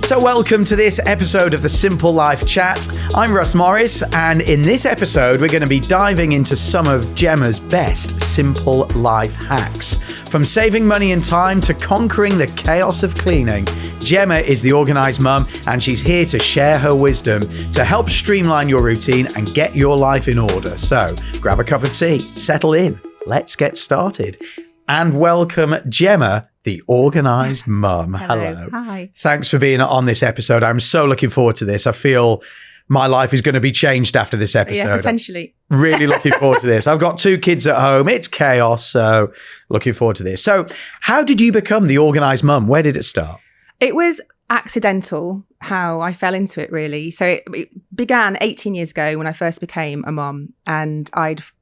So welcome to this episode of the Simple Life Chat. I'm Russ Morris, and in this episode, we're going to be diving into some of Gemma's best simple life hacks. From saving money and time to conquering the chaos of cleaning, Gemma is the Organised Mum, and she's here to share her wisdom to help streamline your routine and get your life in order. So grab a cup of tea, settle in, let's get started. And welcome Gemma, the Organised Mum. Hello. Hi. Thanks for being on this episode. I'm so looking forward to this. I feel my life is going to be changed after this episode. Yeah, essentially. I'm really looking forward to this. I've got 2 kids at home. It's chaos. So looking forward to this. So how did you become the Organised Mum? Where did it start? It was accidental how I fell into it, really. So it began 18 years ago when I first became a mum. And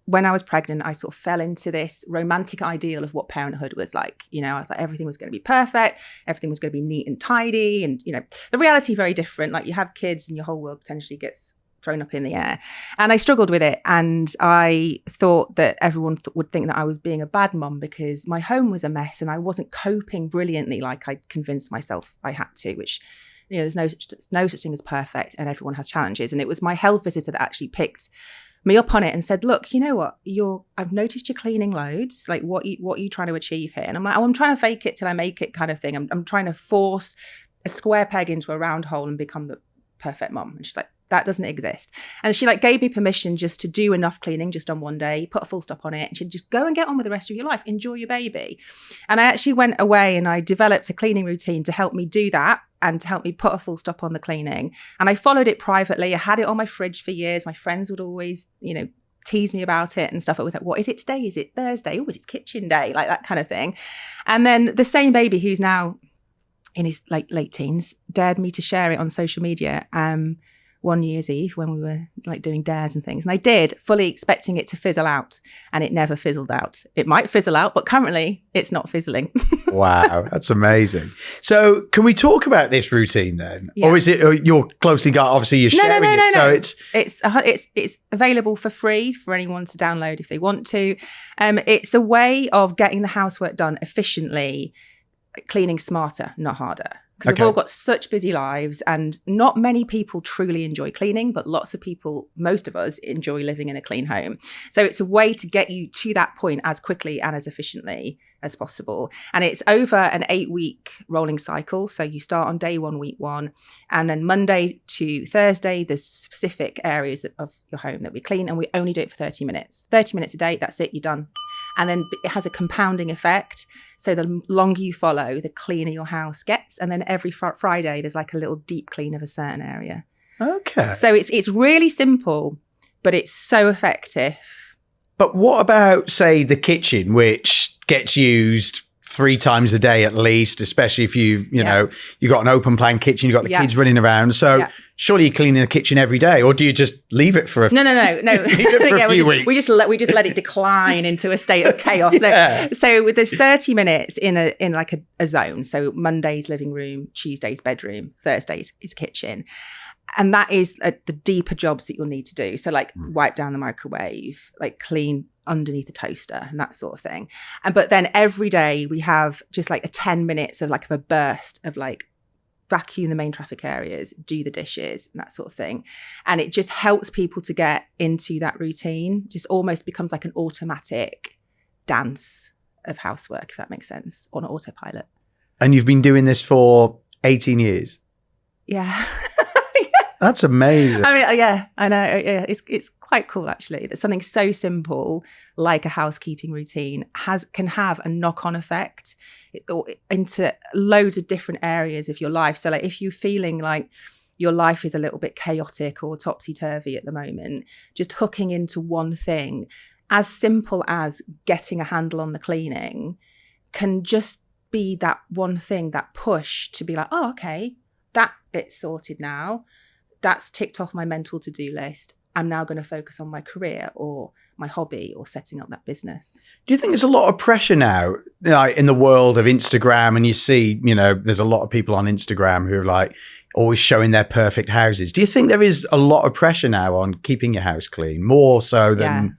when I was pregnant, I sort of fell into this romantic ideal of what parenthood was like. You know, I thought everything was going to be perfect. Everything was going to be neat and tidy. And, you know, the reality very different. Like you have kids and your whole world potentially gets thrown up in the air. And I struggled with it. And I thought that everyone would think that I was being a bad mum because my home was a mess and I wasn't coping brilliantly like I convinced myself I had to, which, you know, there's no such thing as perfect and everyone has challenges. And it was my health visitor that actually picked me up on it and said, look, you know what, I've noticed you're cleaning loads. Like what are you trying to achieve here? And I'm like, oh, I'm trying to fake it till I make it kind of thing. I'm trying to force a square peg into a round hole and become the perfect mum. And she's like, that doesn't exist. And she gave me permission just to do enough cleaning just on one day, put a full stop on it. And she'd just go and get on with the rest of your life. Enjoy your baby. And I actually went away and I developed a cleaning routine to help me do that and to help me put a full stop on the cleaning. And I followed it privately. I had it on my fridge for years. My friends would always, you know, tease me about it and stuff. I was like, what is it today? Is it Thursday? Oh, it's kitchen day? Like that kind of thing. And then the same baby who's now in his late teens dared me to share it on social media. One New Year's Eve when we were doing dares and things. And I did, fully expecting it to fizzle out, and it never fizzled out. It might fizzle out, but currently it's not fizzling. Wow, that's amazing. So can we talk about this routine then? Yeah. Or is it you're closely got, obviously you're sharing it. So it's available for free for anyone to download if they want to. It's a way of getting the housework done efficiently, cleaning smarter, not harder. Because we've all got such busy lives and not many people truly enjoy cleaning, but lots of people, most of us, enjoy living in a clean home. So it's a way to get you to that point as quickly and as efficiently as possible. And it's over an 8-week rolling cycle. So you start on day 1, week 1, and then Monday to Thursday, there's specific areas of your home that we clean, and we only do it for 30 minutes. 30 minutes a day, that's it, you're done. And then it has a compounding effect. So the longer you follow, the cleaner your house gets. And then every Friday, there's like a little deep clean of a certain area. Okay. So it's really simple, but it's so effective. But what about, say, the kitchen, which gets used 3 times a day at least, especially if you know, you got an open plan kitchen, you've got the kids running around. So surely you're cleaning the kitchen every day, or do you just leave it for a No. a few weeks? We just let it decline into a state of chaos. So there's 30 minutes in a zone. So Monday's living room, Tuesday's bedroom, Thursday's is kitchen. And that is the deeper jobs that you'll need to do. So wipe down the microwave, clean underneath the toaster and that sort of thing. But then every day we have just a 10 minutes of a burst of vacuum the main traffic areas, do the dishes and that sort of thing. And it just helps people to get into that routine. Just almost becomes like an automatic dance of housework, if that makes sense, on autopilot. And you've been doing this for 18 years? Yeah. That's amazing. I mean, yeah, I know. Yeah, it's quite cool actually that something so simple like a housekeeping routine can have a knock-on effect into loads of different areas of your life. So if you're feeling like your life is a little bit chaotic or topsy-turvy at the moment, just hooking into one thing as simple as getting a handle on the cleaning can just be that one thing, that push to be like, oh, okay, that bit's sorted now. That's ticked off my mental to-do list. I'm now going to focus on my career or my hobby or setting up that business. Do you think there's a lot of pressure now in the world of Instagram? And you see, there's a lot of people on Instagram who are always showing their perfect houses. Do you think there is a lot of pressure now on keeping your house clean, more so than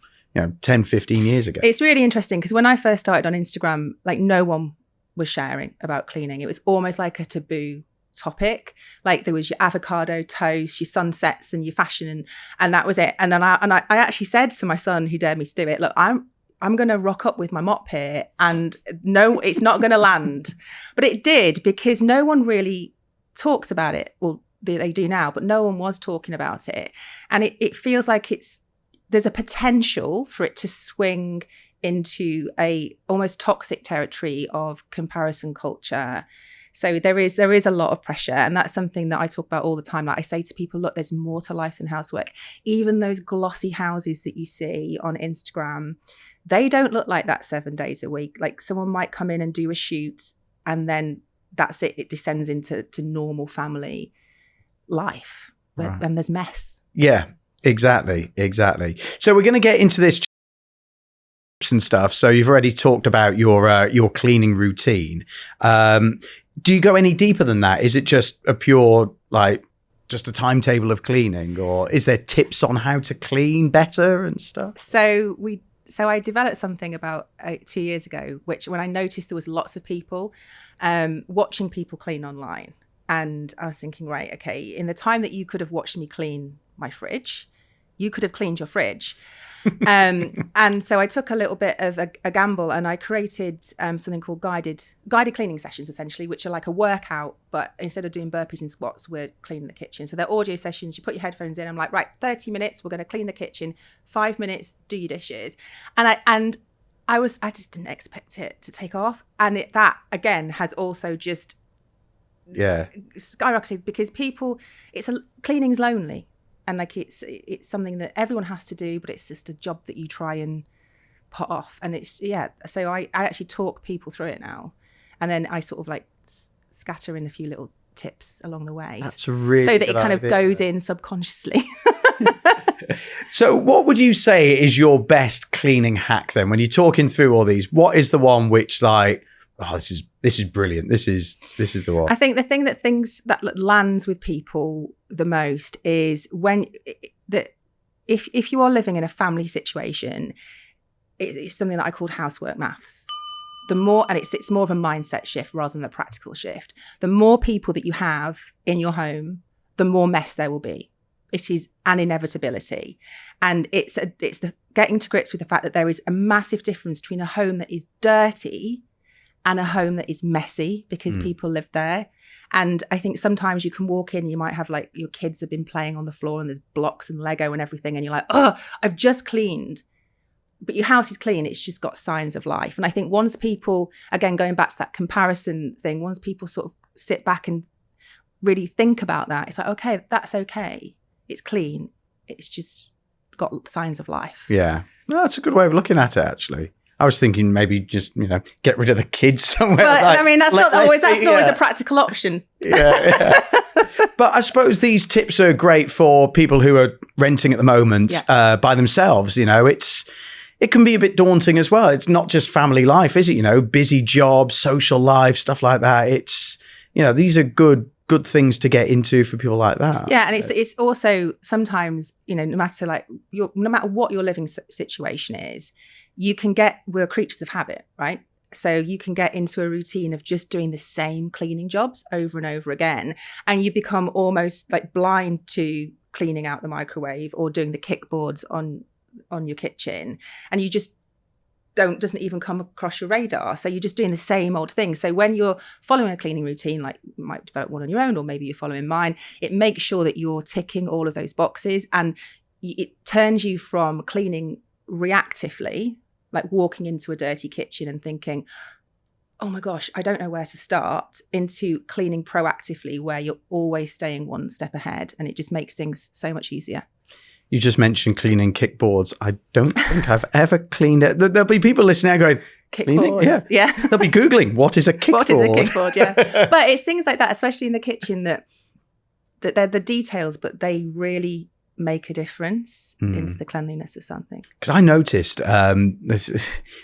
10, 15 years ago? It's really interesting because when I first started on Instagram, no one was sharing about cleaning. It was almost like a taboo topic. Like there was your avocado toast, your sunsets and your fashion and that was it. And then I actually said to my son who dared me to do it, look, I'm going to rock up with my mop here and no, it's not going to land. But it did, because no one really talks about it. Well, they do now, but no one was talking about it. And it feels like there's a potential for it to swing into a almost toxic territory of comparison culture. So there is a lot of pressure, and that's something that I talk about all the time. Like I say to people, look, there's more to life than housework. Even those glossy houses that you see on Instagram, they don't look like that 7 days a week. Like someone might come in and do a shoot and then that's it. It descends into normal family life, Right. and there's mess. Yeah, exactly. So we're going to get into this and stuff. So you've already talked about your cleaning routine. Do you go any deeper than that? Is it just a pure, like, just a timetable of cleaning, or is there tips on how to clean better and stuff? So I developed something about 2 years ago, which when I noticed there was lots of people watching people clean online. And I was thinking, right, okay, in the time that you could have watched me clean my fridge, you could have cleaned your fridge. And so I took a little bit of a gamble, and I created something called guided cleaning sessions, essentially, which are like a workout, but instead of doing burpees and squats, we're cleaning the kitchen. So they're audio sessions. You put your headphones in. I'm like, right, 30 minutes, we're going to clean the kitchen. 5 minutes, do your dishes. And I just didn't expect it to take off. And that again has also just skyrocketed, because cleaning's lonely. And like it's something that everyone has to do, but it's just a job that you try and put off. And so I actually talk people through it now, and then I sort of like scatter in a few little tips along the way. That's a really so that good it kind idea. of goes in subconsciously. So what would you say is your best cleaning hack then? When you're talking through all these, what is the one which like, oh, this is brilliant. This is the one. I think the thing that lands with people the most is if you are living in a family situation, it's something that I called housework maths. The more, and it's more of a mindset shift rather than a practical shift. The more people that you have in your home, the more mess there will be. It is an inevitability. And it's the getting to grips with the fact that there is a massive difference between a home that is dirty and a home that is messy, because people live there. And I think sometimes you can walk in, you might have like your kids have been playing on the floor and there's blocks and Lego and everything. And you're like, oh, I've just cleaned. But your house is clean. It's just got signs of life. And I think once people, again, going back to that comparison thing, once people sort of sit back and really think about that, it's like, okay, that's okay. It's clean. It's just got signs of life. Yeah. No, that's a good way of looking at it, actually. I was thinking maybe just, get rid of the kids somewhere. But like, I mean, that's not always a practical option. Yeah. But I suppose these tips are great for people who are renting at the moment by themselves. It can be a bit daunting as well. It's not just family life, is it? Busy job, social life, stuff like that. It's, these are good things to get into for people like that. Yeah, and it's also sometimes, no matter what your living situation is, we're creatures of habit, right? So you can get into a routine of just doing the same cleaning jobs over and over again, and you become almost like blind to cleaning out the microwave or doing the kickboards on your kitchen, and you just doesn't even come across your radar. So you're just doing the same old thing. So when you're following a cleaning routine, like you might develop one on your own, or maybe you're following mine, it makes sure that you're ticking all of those boxes, and it turns you from cleaning reactively, like walking into a dirty kitchen and thinking, oh my gosh, I don't know where to start, into cleaning proactively, where you're always staying one step ahead, and it just makes things so much easier. You just mentioned cleaning kickboards. I don't think I've ever cleaned it. There'll be people listening out going, kickboards. Yeah. They'll be Googling, what is a kickboard? What is a kickboard, yeah. But it's things like that, especially in the kitchen, that they're the details, but they really make a difference into the cleanliness of something. Because I noticed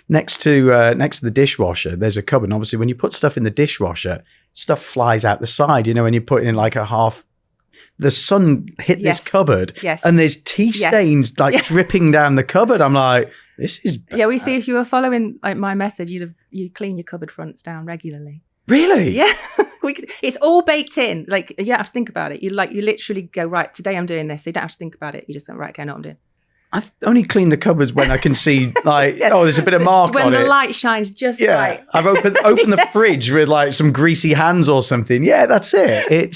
next to the dishwasher, there's a cupboard. Obviously, when you put stuff in the dishwasher, stuff flies out the side. When you put in like a half, the sun hit this cupboard, and there's tea stains dripping down the cupboard. I'm like, this is bad. Yeah, we see if you were following like my method, you'd clean your cupboard fronts down regularly. Really? Yeah. It's all baked in. Like, you don't have to think about it. You literally go, right, today I'm doing this. So you don't have to think about it. You just go, right, okay, I know what I'm doing. I only clean the cupboards when I can see like, oh, there's a bit of mark on it. When the light shines just right. I've opened the fridge with like some greasy hands or something. Yeah, that's it.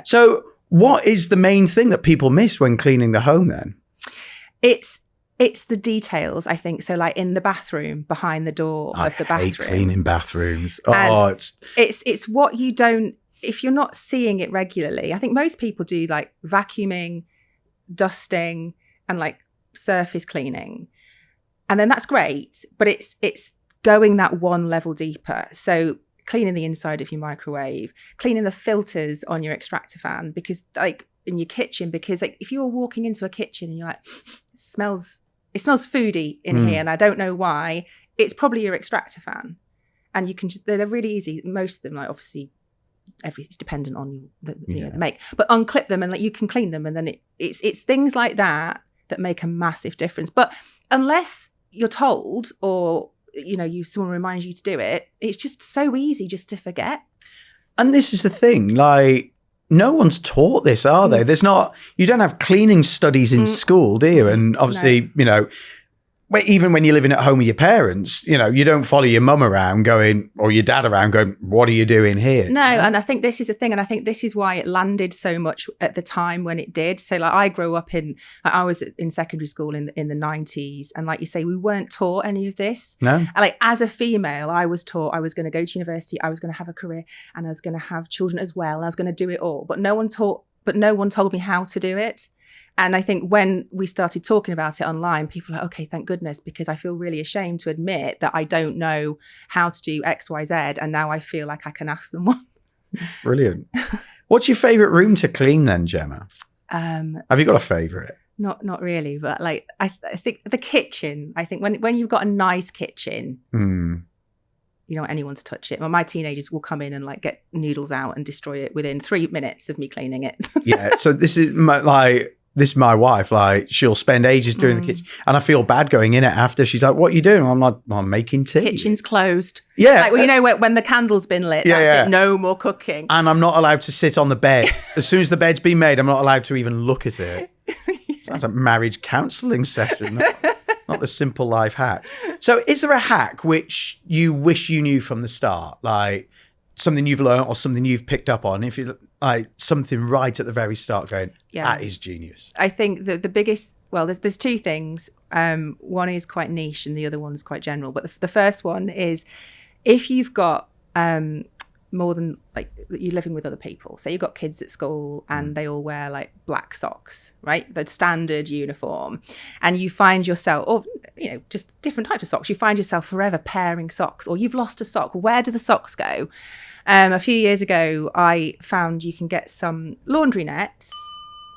So what is the main thing that people miss when cleaning the home then? It's the details, I think. So like in the bathroom, behind the door of the bathroom. I hate cleaning bathrooms. It's what you don't, if you're not seeing it regularly. I think most people do like vacuuming, dusting, and like surface cleaning, and then that's great, but it's going that one level deeper. So cleaning the inside of your microwave, cleaning the filters on your extractor fan, because like in your kitchen, because like if you're walking into a kitchen and you're like, it smells foody in here and I don't know why, it's probably your extractor fan. And you can just, they're really easy, most of them, like obviously everything's dependent on the make, but unclip them and like you can clean them, and then it's things like that make a massive difference. But unless you're told, or someone reminds you to do it, it's just so easy just to forget. And this is the thing, like no one's taught this, are they? You don't have cleaning studies in school, do you? And obviously, even when you're living at home with your parents, you don't follow your mum around going, or your dad around going, what are you doing here? No, and I think this is the thing. And I think this is why it landed so much at the time when it did. So like I grew up I was in secondary school in the 90s. And like you say, we weren't taught any of this. No. And like as a female, I was taught I was going to go to university, I was going to have a career, and I was going to have children as well. And I was going to do it all. But no one told me how to do it. And I think when we started talking about it online, people are like, okay, thank goodness, because I feel really ashamed to admit that I don't know how to do X, Y, Z. And now I feel like I can ask them one. Brilliant. What's your favourite room to clean then, Gemma? Have you got a favourite? Not really, but like I think the kitchen. I think when you've got a nice kitchen, you don't want anyone to touch it. Well, my teenagers will come in and like get noodles out and destroy it within 3 minutes of me cleaning it. Yeah. So this is my wife. Like she'll spend ages doing the kitchen, and I feel bad going in it after. She's like, "What are you doing?" I'm like, "I'm making tea." Kitchen's closed. Yeah. Like, well, when the candle's been lit, that's it. No more cooking. And I'm not allowed to sit on the bed. As soon as the bed's been made, I'm not allowed to even look at it. Sounds like marriage counselling session. Not the simple life hack. So is there a hack which you wish you knew from the start? Like something you've learned or something you've picked up on? If you like something right at the very start going, that is genius. I think that the biggest, well, there's two things. One is quite niche and the other one's quite general. But the first one is if you've got more than, like, you're living with other people. Say you've got kids at school and they all wear like black socks, right? The standard uniform. And you find yourself, or, just different types of socks. You find yourself forever pairing socks, or you've lost a sock. Where do the socks go? A few years ago, I found you can get some laundry nets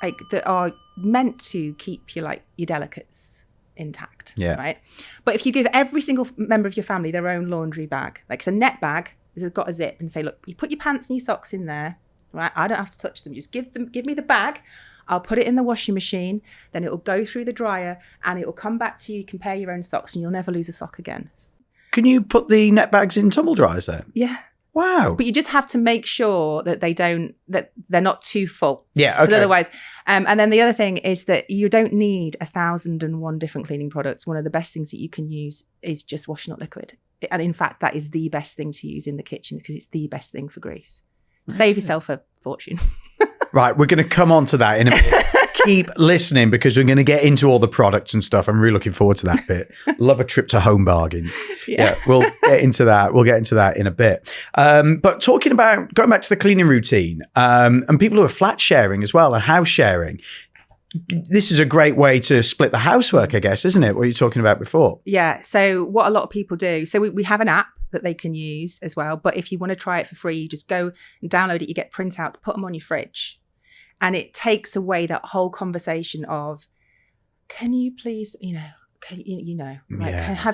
like that are meant to keep your delicates intact, right? But if you give every single member of your family their own laundry bag, like it's a net bag, it's got a zip, and say, look, you put your pants and your socks in there, right? I don't have to touch them. Just give me the bag. I'll put it in the washing machine. Then it will go through the dryer and it will come back to you. You can pair your own socks and you'll never lose a sock again. Can you put the net bags in tumble dryers then? Yeah. Wow. But you just have to make sure that that they're not too full. Yeah, okay. Otherwise, and then the other thing is that you don't need 1,001 different cleaning products. One of the best things that you can use is just washing up liquid. And in fact, that is the best thing to use in the kitchen because it's the best thing for grease. Save yourself a fortune. Right, we're going to come on to that in a bit. Keep listening because we're going to get into all the products and stuff. I'm really looking forward to that bit. Love a trip to Home Bargains. Yeah, we'll get into that. We'll get into that in a bit. But talking about going back to the cleaning routine and people who are flat sharing as well and house sharing, this is a great way to split the housework, I guess, isn't it? What you're talking about before. Yeah. So what a lot of people do, so we have an app that they can use as well. But if you want to try it for free, you just go and download it. You get printouts, put them on your fridge. And it takes away that whole conversation of, can you please, have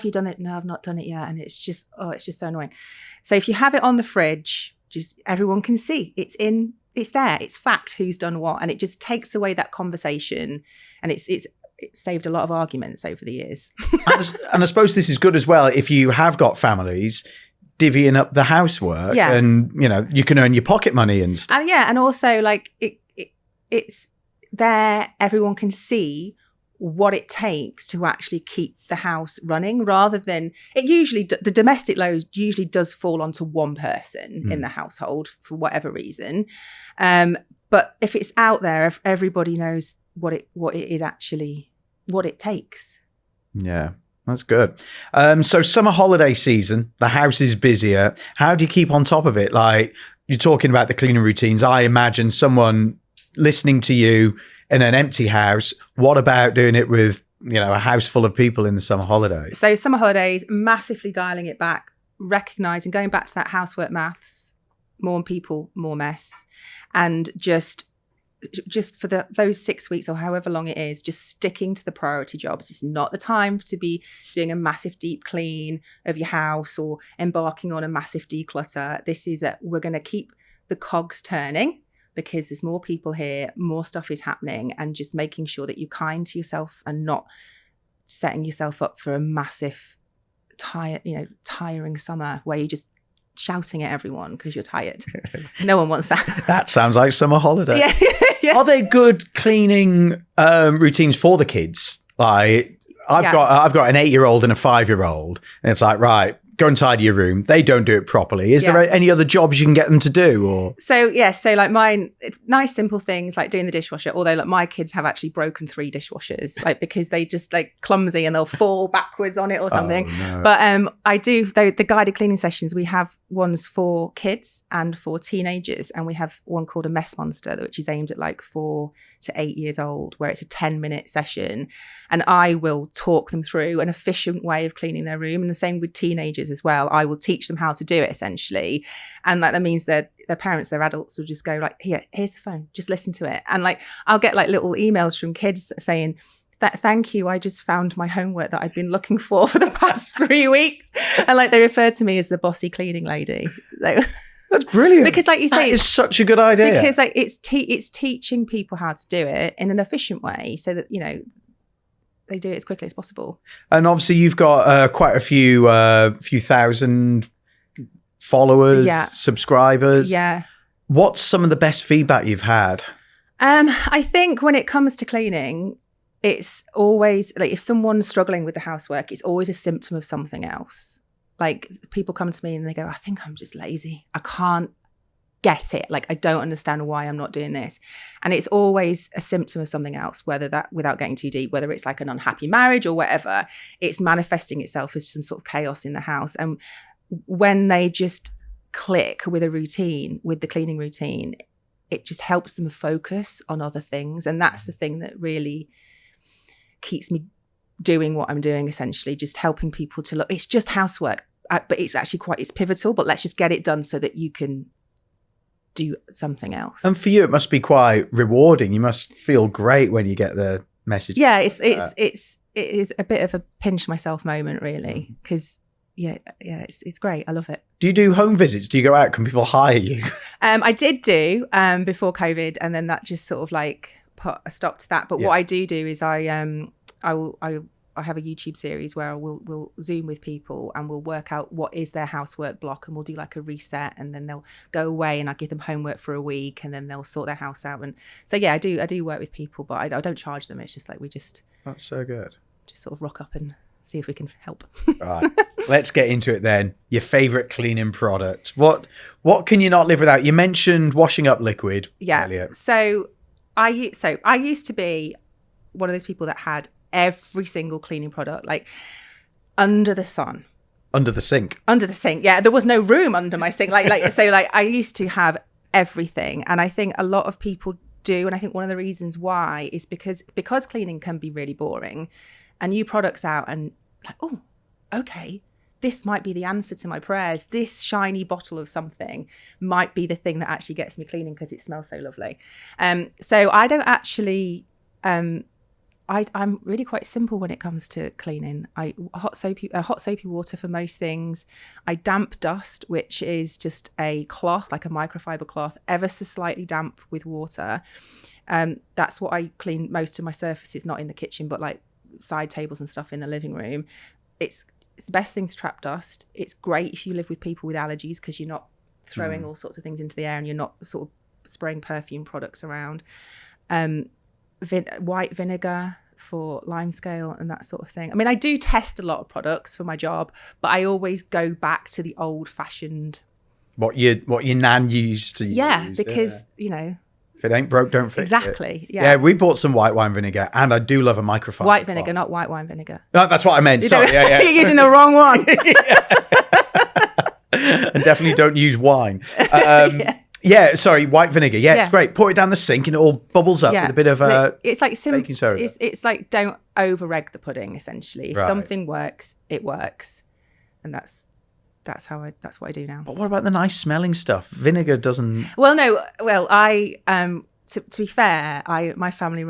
you done it? No, I've not done it yet. And it's just so annoying. So if you have it on the fridge, just everyone can see it's there. It's fact who's done what. And it just takes away that conversation. And it's saved a lot of arguments over the years. And I suppose this is good as well if you have got families. divvying up the housework, and you can earn your pocket money and stuff. And also like it's there. Everyone can see what it takes to actually keep the house running, rather than the domestic load usually does fall onto one person in the household for whatever reason. But if it's out there, if everybody knows what it is actually, what it takes. Yeah, that's good. So summer holiday season, the house is busier. How do you keep on top of it? Like, you're talking about the cleaning routines. I imagine someone listening to you in an empty house. What about doing it with, a house full of people in the summer holidays? So summer holidays, massively dialing it back, recognizing, going back to that housework maths, more people, more mess. And just for those 6 weeks or however long it is, just sticking to the priority jobs. It's not the time to be doing a massive deep clean of your house or embarking on a massive declutter. This is we're going to keep the cogs turning, because there's more people here, more stuff is happening, and just making sure that you're kind to yourself and not setting yourself up for a massive, tiring summer where you're just shouting at everyone because you're tired. No one wants that. That sounds like summer holiday. Yeah. Are there good cleaning routines for the kids? Like, I've got an 8-year-old and a 5-year-old, and it's like, right, go and tidy your room. They don't do it properly. Is there any other jobs you can get them to do? Or so like mine, it's nice simple things like doing the dishwasher. Although like my kids have actually broken 3 dishwashers, like because they just like clumsy and they'll fall backwards on it or something. Oh, no. But I do the guided cleaning sessions. We have ones for kids and for teenagers, and we have one called a mess monster, which is aimed at like 4 to 8 years old, where it's a 10-minute session, and I will talk them through an efficient way of cleaning their room. And the same with teenagers as well. I will teach them how to do it essentially, and like that means that their parents, their adults, will just go like, here's the phone, just listen to it. And like I'll get like little emails from kids saying that, thank you, I just found my homework that I've been looking for the past 3 weeks, and like they refer to me as the bossy cleaning lady. Like, that's brilliant, because like you say, that is such a good idea, because like it's teaching people how to do it in an efficient way so that they do it as quickly as possible. And obviously you've got quite a few thousand followers, subscribers. Yeah. What's some of the best feedback you've had? I think when it comes to cleaning, it's always like if someone's struggling with the housework, it's always a symptom of something else. Like people come to me and they go, I think I'm just lazy. I can't get it. Like, I don't understand why I'm not doing this. And it's always a symptom of something else, whether that, without getting too deep, whether it's like an unhappy marriage or whatever, it's manifesting itself as some sort of chaos in the house. And when they just click with a routine, with the cleaning routine, it just helps them focus on other things. And that's the thing that really keeps me doing what I'm doing, essentially, just helping people to look, it's just housework, but it's actually it's pivotal, but let's just get it done so that you can do something else. And for you, it must be quite rewarding. You must feel great when you get the message. Yeah, it is a bit of a pinch myself moment, really, because it's great. I love it. Do you do home visits? Do you go out? Can people hire you? I did do before COVID, and then that just sort of like put a stop to that. But what I do is I have a YouTube series where we'll Zoom with people and we'll work out what is their housework block, and we'll do like a reset, and then they'll go away and I give them homework for a week, and then they'll sort their house out. And so I do work with people, but I don't charge them. It's just like that's so good. Just sort of rock up and see if we can help. All right, let's get into it then. Your favorite cleaning product? What can you not live without? You mentioned washing up liquid. Yeah. Earlier. So I used to be one of those people that had every single cleaning product like under the sun, under the sink. Yeah, there was no room under my sink. So I used to have everything, and I think a lot of people do. And I think one of the reasons why is because cleaning can be really boring, and new products out, and like, oh, okay, this might be the answer to my prayers. This shiny bottle of something might be the thing that actually gets me cleaning because it smells so lovely. So I don't actually. I'm really quite simple when it comes to cleaning. Hot soapy water for most things. I damp dust, which is just a cloth, like a microfiber cloth, ever so slightly damp with water. That's what I clean most of my surfaces, not in the kitchen, but like side tables and stuff in the living room. It's It's the best thing to trap dust. It's great if you live with people with allergies because you're not throwing all sorts of things into the air and you're not sort of spraying perfume products around. White vinegar for lime scale and that sort of thing. I mean, I do test a lot of products for my job, but I always go back to the old fashioned. What your nan used to use. Yeah, because, you know. If it ain't broke, don't fix exactly, it. yeah. We bought some white wine vinegar and I do love a microfiber. White vinegar, not white wine vinegar. No, that's what I meant. Sorry, You're using the wrong one. And definitely don't use wine. Sorry, white vinegar. Yeah, it's great. Pour it down the sink and it all bubbles up with a bit of it's like baking soda. It's like don't over egg the pudding. Essentially, if something works, it works, and that's what I do now. But what about the nice smelling stuff? Vinegar doesn't. Well, no. Well, I to be fair, my family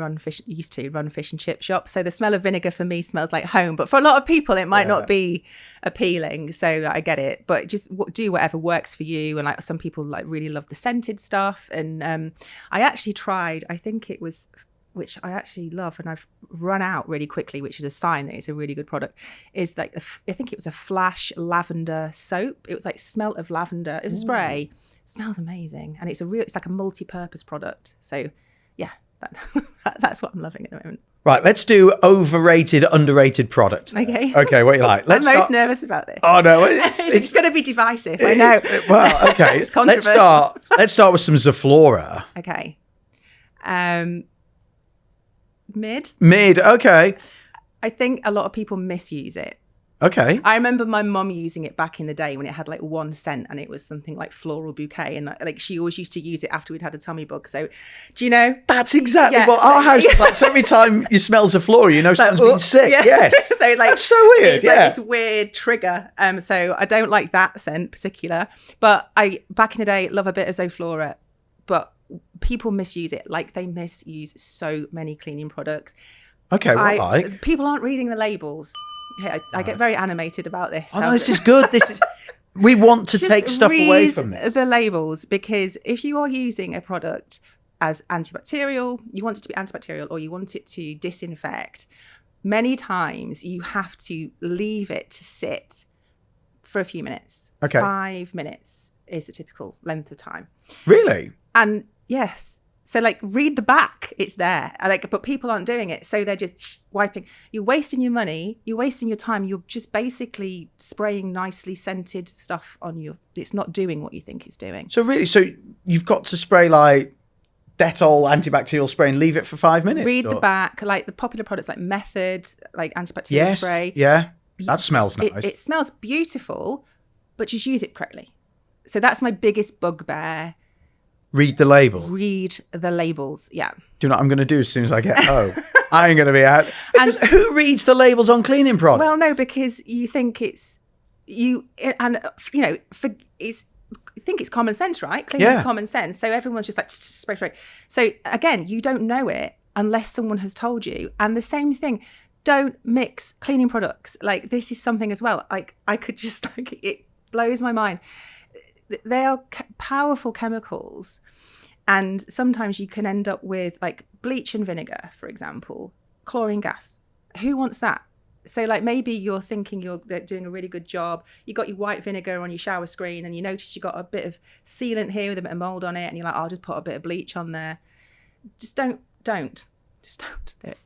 used to run fish and chip shops, so the smell of vinegar for me smells like home. But for a lot of people, it might not be appealing. So I get it, but just do whatever works for you. And like some people like really love the scented stuff. And I actually tried. I think it was, which I actually love, and I've run out really quickly, which is a sign that it's a really good product. Is like I think it was a Flash lavender soap. It was like smell of lavender. It was a spray. Smells amazing, and it's like a multi-purpose product. So yeah, that's what I'm loving at the moment. Right, let's do overrated, underrated products. Okay, what you like? I'm most nervous about this. Oh no, it's going to be divisive. I know. Well, okay, it's controversial. Let's start with some Zoflora. Okay, mid. Okay. I think a lot of people misuse it. Okay. I remember my mum using it back in the day when it had like 1 scent and it was something like floral bouquet, and like she always used to use it after we'd had a tummy bug. So do you know? That's exactly what our house is like. So every time you smell Zoflora, you know someone's been sick. Yeah. Yes. So like, that's so weird. It's like this weird trigger. So I don't like that scent particular. But I back in the day love a bit of Zoflora, but people misuse it. Like they misuse so many cleaning products. Okay, people aren't reading the labels. I get very animated about this. Oh, no, this is good. We want to take stuff away from this. The labels, because if you are using a product as antibacterial, you want it to be antibacterial or you want it to disinfect, many times you have to leave it to sit for a few minutes. Okay. 5 minutes is the typical length of time. Really? And yes. So like read the back, it's there. But people aren't doing it. So they're just wiping. You're wasting your money. You're wasting your time. You're just basically spraying nicely scented stuff on you. It's not doing what you think it's doing. So you've got to spray like Dettol antibacterial spray and leave it for 5 minutes? Read the back, like the popular products like Method, like antibacterial spray. Yeah, that smells nice. It smells beautiful, but just use it correctly. So that's my biggest bugbear. Read the label. Read the labels, yeah. Do you know what I'm going to do as soon as I get home? I ain't going to be out. And who reads the labels on cleaning products? Well, no, because you think it's common sense, right? Cleaning is common sense. So everyone's just like spray. So again, you don't know it unless someone has told you. And the same thing, don't mix cleaning products. Like this is something as well. Like I could just it blows my mind. They are powerful chemicals, and sometimes you can end up with like bleach and vinegar, for example, chlorine gas. Who wants that? So like maybe you're thinking you're doing a really good job. You got your white vinegar on your shower screen and you notice you got a bit of sealant here with a bit of mold on it, and you're like, I'll just put a bit of bleach on there. Just don't do it.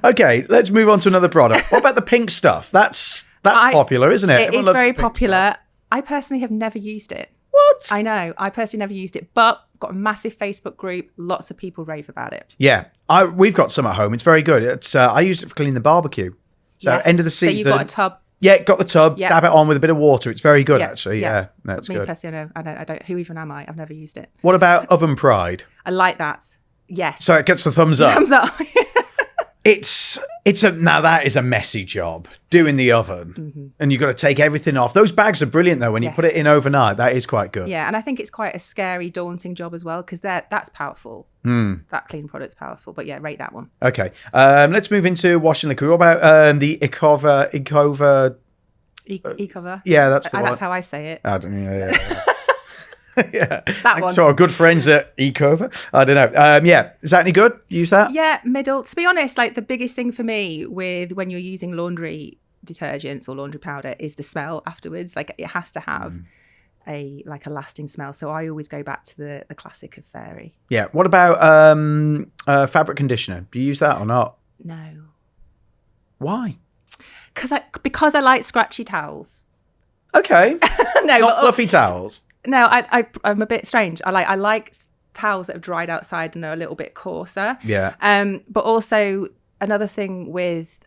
Okay, let's move on to another product. What about the pink stuff? That's popular, isn't it? It is very popular. I personally have never used it. What? I know. I personally never used it, but got a massive Facebook group. Lots of people rave about it. Yeah. We've got some at home. It's very good. I use it for cleaning the barbecue. So end of the season. So you got a tub? Yeah, got the tub. Yep. Dab it on with a bit of water. It's very good, actually. Yeah, that's good. Me personally, I don't. Who even am I? I've never used it. What about Oven Pride? I like that. Yes. So it gets the thumbs up. Thumbs up. Now that is a messy job doing the oven, and you've got to take everything off. Those bags are brilliant though when you put it in overnight. That is quite good. Yeah, and I think it's quite a scary, daunting job as well because that's powerful. That clean product's powerful, but yeah, rate that one. Okay, let's move into washing liquid. What about the Ecova? Ecova. Yeah, that's the one. That's how I say it. I don't know. Yeah. Yeah, that one. So our good friends at Ecova. I don't know. Yeah, is that any good? Use that? Yeah, middle. To be honest, like the biggest thing for me with when you're using laundry detergents or laundry powder is the smell afterwards. Like it has to have a lasting smell. So I always go back to the classic of Fairy. Yeah. What about fabric conditioner? Do you use that or not? No. Why? Because I like scratchy towels. Okay. No, not fluffy towels. No, I'm a bit strange. I like towels that have dried outside and are a little bit coarser. Yeah. But also another thing with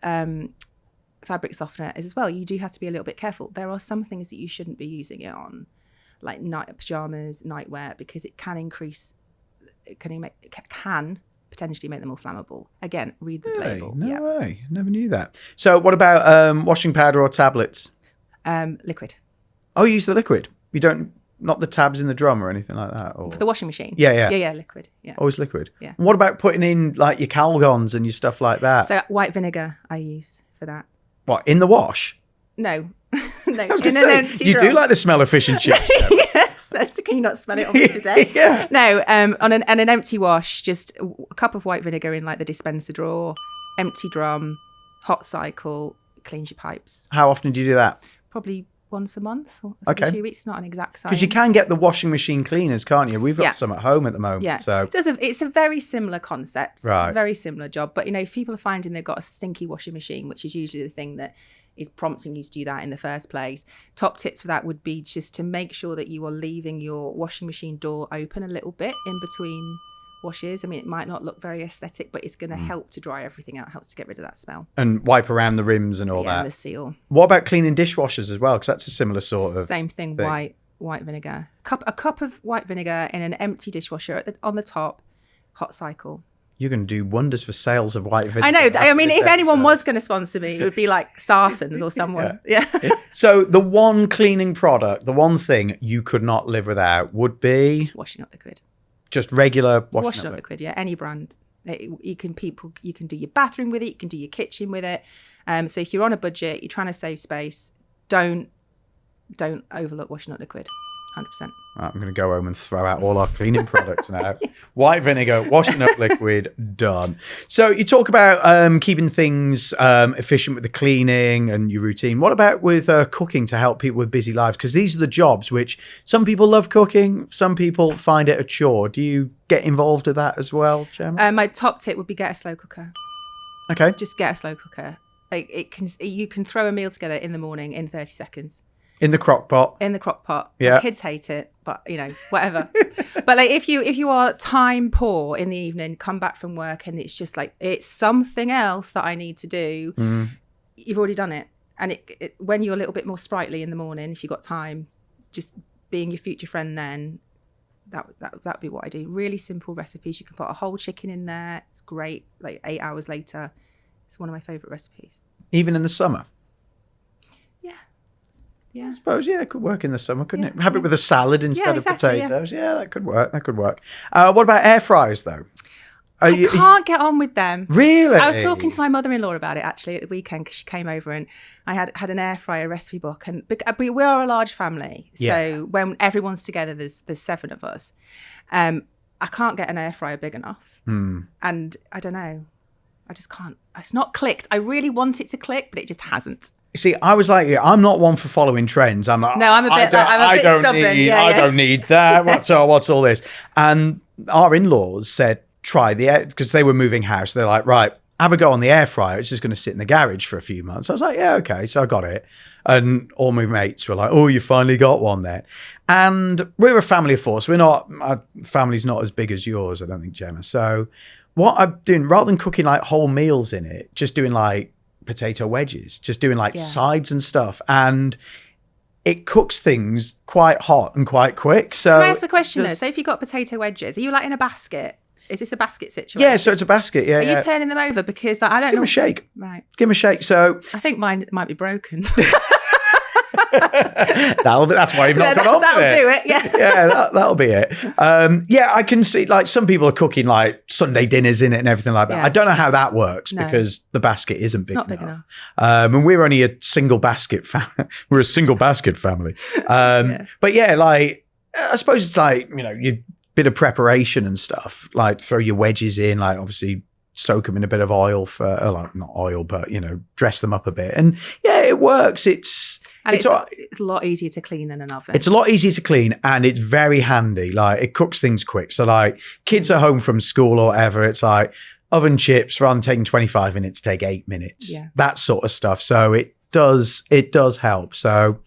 fabric softener is as well, you do have to be a little bit careful. There are some things that you shouldn't be using it on, like night pajamas, nightwear, because it can potentially make them more flammable. Again, read the label. No way. Never knew that. So what about washing powder or tablets? Liquid. Oh, you use the liquid. You don't, not the tabs in the drum or anything like that? Or... For the washing machine? Yeah. Yeah, liquid. Yeah. Always liquid? Yeah. And what about putting in like your Calgons and your stuff like that? So white vinegar I use for that. What, in the wash? No. No, I was in an empty you drum. Do like the smell of fish and chips. Yes. So can you not smell it on me today? Yeah. No, on an empty wash, just a cup of white vinegar in like the dispenser drawer, empty drum, hot cycle, cleans your pipes. How often do you do that? Probably once a month or every few weeks. It's not an exact science. Because you can get the washing machine cleaners, can't you? We've got some at home at the moment. Yeah. So it's a very similar concept. Right. Very similar job. But, if people are finding they've got a stinky washing machine, which is usually the thing that is prompting you to do that in the first place, top tips for that would be just to make sure that you are leaving your washing machine door open a little bit in between washes. I mean, it might not look very aesthetic, but it's going to help to dry everything out, helps to get rid of that smell. And wipe around the rims and all that. And the seal. What about cleaning dishwashers as well? Because that's a similar sort of Same thing. White vinegar. A cup of white vinegar in an empty dishwasher on the top, hot cycle. You're going to do wonders for sales of white vinegar. I know. I mean, if anyone was going to sponsor me, it would be like Sarson's or someone. Yeah. So the one cleaning product, the one thing you could not live without would be? Washing up liquid. Just regular washing up liquid, yeah. Any brand. You can do your bathroom with it. You can do your kitchen with it. So if you're on a budget, you're trying to save space, don't overlook washing up liquid. 100%. Right, I'm going to go home and throw out all our cleaning products now. White vinegar, washing up liquid, done. So you talk about keeping things efficient with the cleaning and your routine. What about with cooking to help people with busy lives? Because these are the jobs which some people love cooking, some people find it a chore. Do you get involved with that as well, Gemma? My top tip would be get a slow cooker. Okay. Just get a slow cooker. You can throw a meal together in the morning in 30 seconds. In the crock pot. In the crock pot. Yeah. My kids hate it, but whatever. But like if you are time poor in the evening, come back from work and it's just like it's something else that I need to do, you've already done it. And when you're a little bit more sprightly in the morning, if you've got time, just being your future friend then, that'd be what I do. Really simple recipes. You can put a whole chicken in there. It's great. Like 8 hours later. It's one of my favourite recipes. Even in the summer? Yeah. I suppose, it could work in the summer, couldn't it? Have it with a salad instead of potatoes. Yeah, that could work. What about air fryers, though? I can't get on with them. Really? I was talking to my mother-in-law about it, actually, at the weekend, because she came over and I had an air fryer recipe book. And we are a large family. So when everyone's together, there's 7 of us. I can't get an air fryer big enough. And I don't know. I just can't. It's not clicked. I really want it to click, but it just hasn't. See, I was like, I'm not one for following trends. I'm like, no, I'm a bit stubborn. I don't need that. What's all this? And our in-laws said, try the air, because they were moving house. They're like, right, have a go on the air fryer. It's just going to sit in the garage for a few months. I was like, yeah, okay. So I got it. And all my mates were like, oh, you finally got one then. And we're a family of 4. So our family's not as big as yours, I don't think, Gemma. So what I'm doing, rather than cooking like whole meals in it, just doing like potato wedges, just doing like sides and stuff, and it cooks things quite hot and quite quick. So can I ask a question though? So if you've got potato wedges, are you like in a basket? Is this a basket situation? Yeah, so it's a basket. Yeah. Are you turning them over? Because I don't know. Give them a shake. Right. Give them a shake. So I think mine might be broken. That's why you've not got on that'll with it. Do it. Yeah. Yeah, that'll be it. I can see like some people are cooking like Sunday dinners in it and everything like that. Yeah. I don't know how that works because the basket isn't big enough. Big enough. And we're only a single basket family. We're a single basket family. But like I suppose it's like, your bit of preparation and stuff, like throw your wedges in, like obviously soak them in a bit of oil like not oil, but dress them up a bit. And yeah, it works. It's a lot easier to clean than an oven. It's a lot easier to clean, and it's very handy. Like, it cooks things quick. So like, kids are home from school or whatever, it's like oven chips, rather than taking 25 minutes, take 8 minutes. Yeah. That sort of stuff. So it does help. So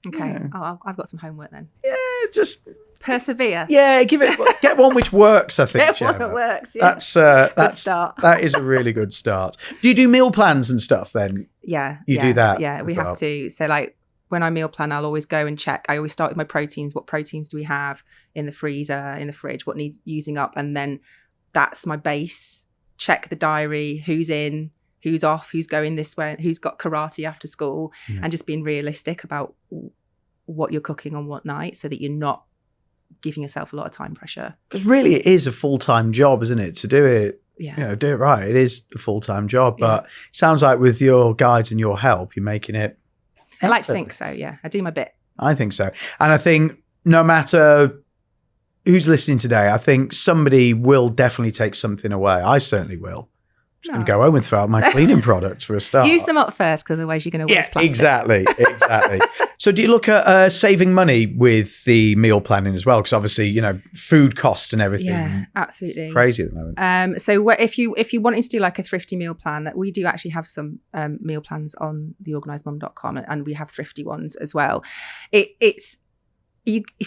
okay. Yeah. Oh, I've got some homework then. Yeah, just persevere. Yeah, get one which works, I think. Get one that works. Yeah. That's good start. That is a really good start. Do you do meal plans and stuff then? Yeah. You do that? Yeah, we have to. So like, when I meal plan, I'll always go and check. I always start with my proteins. What proteins do we have in the freezer, in the fridge? What needs using up? And then that's my base. Check the diary, who's in, who's off, who's going this way, who's got karate after school, and just being realistic about what you're cooking on what night, so that you're not giving yourself a lot of time pressure. Because really, it is a full-time job, isn't it? To do it, do it right. It is a full-time job. But it sounds like with your guides and your help, you're making it. I like to think so, yeah. I do my bit. I think so. And I think no matter who's listening today, I think somebody will definitely take something away. I certainly will. I'm just going to go home and throw out my cleaning products for a start. Use them up first, because otherwise you're going to waste plastic. Exactly. So do you look at saving money with the meal planning as well? Because obviously, food costs and everything. Yeah, absolutely. Crazy at the moment. So if you wanted to do like a thrifty meal plan, we do actually have some meal plans on the organisedmum.com, and we have thrifty ones as well. If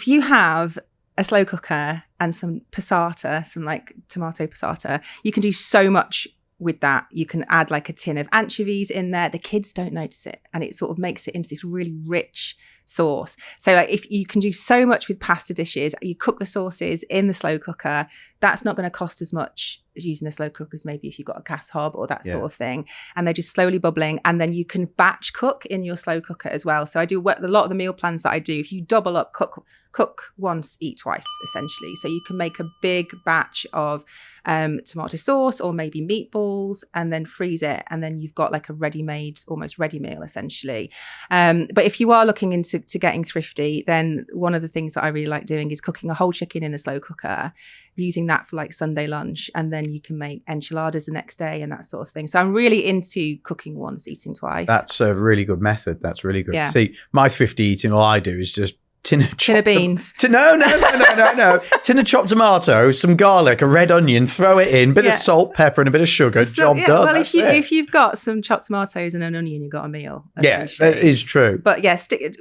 you have a slow cooker and some passata, some like tomato passata, you can do so much with that. You can add like a tin of anchovies in there. The kids don't notice it, and it sort of makes it into this really rich sauce. So like, if you can do so much with pasta dishes, you cook the sauces in the slow cooker, that's not going to cost as much as using the slow cooker as maybe if you've got a gas hob or that sort of thing. And they're just slowly bubbling, and then you can batch cook in your slow cooker as well. So I do a lot of the meal plans that I do. If you double up, cook once, eat twice, essentially. So you can make a big batch of tomato sauce or maybe meatballs, and then freeze it, and then you've got like a almost ready meal essentially. But if you are looking into getting thrifty, then one of the things that I really like doing is cooking a whole chicken in the slow cooker, using that for like Sunday lunch, and then you can make enchiladas the next day and that sort of thing. So I'm really into cooking once, eating twice. That's a really good method. That's really good. Yeah. See, my thrifty eating, all I do is just tin of beans. No. Tin of chopped tomato, some garlic, a red onion, throw it in, bit of salt, pepper, and a bit of sugar. Job done. Well, if you've got some chopped tomatoes and an onion, you've got a meal. Yeah, that is true. But yeah,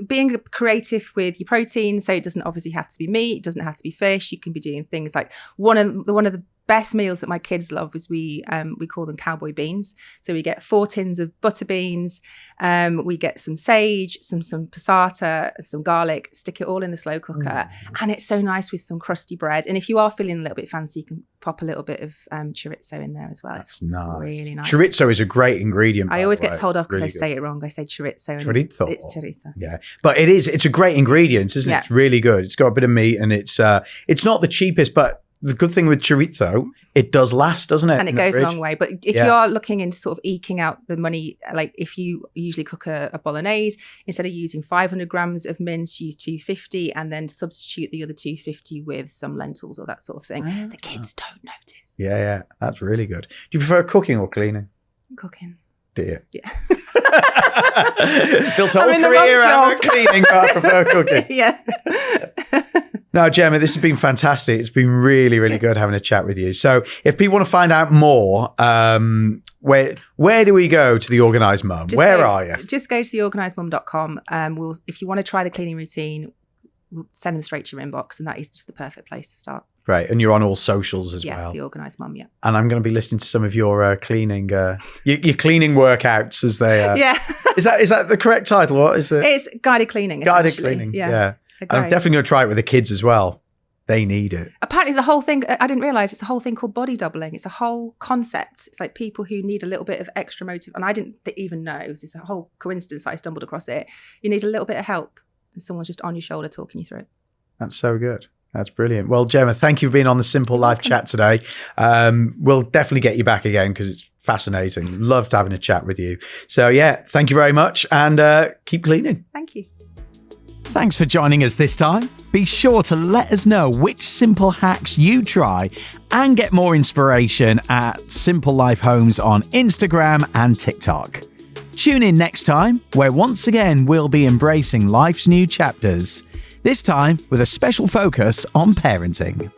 being creative with your protein. So it doesn't obviously have to be meat. It doesn't have to be fish. You can be doing things like one of the best meals that my kids love is we call them cowboy beans. So we get 4 tins of butter beans, we get some sage, some passata, some garlic, stick it all in the slow cooker, and it's so nice with some crusty bread. And if you are feeling a little bit fancy, you can pop a little bit of chorizo in there as well. That's it's nice. Really nice. Chorizo is a great ingredient. I always get told off because I say it wrong. I say chorizo. Chorizo. It's chorizo. Yeah, but it's a great ingredient, isn't it? It's really good. It's got a bit of meat, and it's not the cheapest, but the good thing with chorizo, it does last, doesn't it? And it goes a long way. But if you are looking into sort of eking out the money, like if you usually cook a bolognese, instead of using 500 grams of mince, use 250, and then substitute the other 250 with some lentils or that sort of thing. The kids don't notice. Yeah. That's really good. Do you prefer cooking or cleaning? Cooking. Do you? Yeah. Built a whole career out of cleaning, but I prefer cooking. Yeah. No, Gemma, this has been fantastic. It's been really, really good having a chat with you. So if people want to find out more, where do we go to the Organised Mum? Where are you? Just go to theorganisedmum.com. If you want to try the cleaning routine, we'll send them straight to your inbox, and that is just the perfect place to start. Great. And you're on all socials as well. Yeah, the Organised Mum, yeah. And I'm going to be listening to some of your cleaning, your cleaning workouts as they yeah. Is that the correct title? What is it? It's guided cleaning. Guided cleaning, yeah. And I'm definitely going to try it with the kids as well. They need it. Apparently, there's a whole thing. I didn't realize it's a whole thing called body doubling. It's a whole concept. It's like people who need a little bit of extra motive. And I didn't even know. It's a whole coincidence that I stumbled across it. You need a little bit of help, and someone's just on your shoulder talking you through it. That's so good. That's brilliant. Well, Gemma, thank you for being on the Simple Life Chat today. We'll definitely get you back again because it's fascinating. Loved having a chat with you. So, yeah, thank you very much, and keep cleaning. Thank you. Thanks for joining us this time. Be sure to let us know which simple hacks you try and get more inspiration at Simple Life Homes on Instagram and TikTok. Tune in next time, where once again we'll be embracing life's new chapters, this time with a special focus on parenting.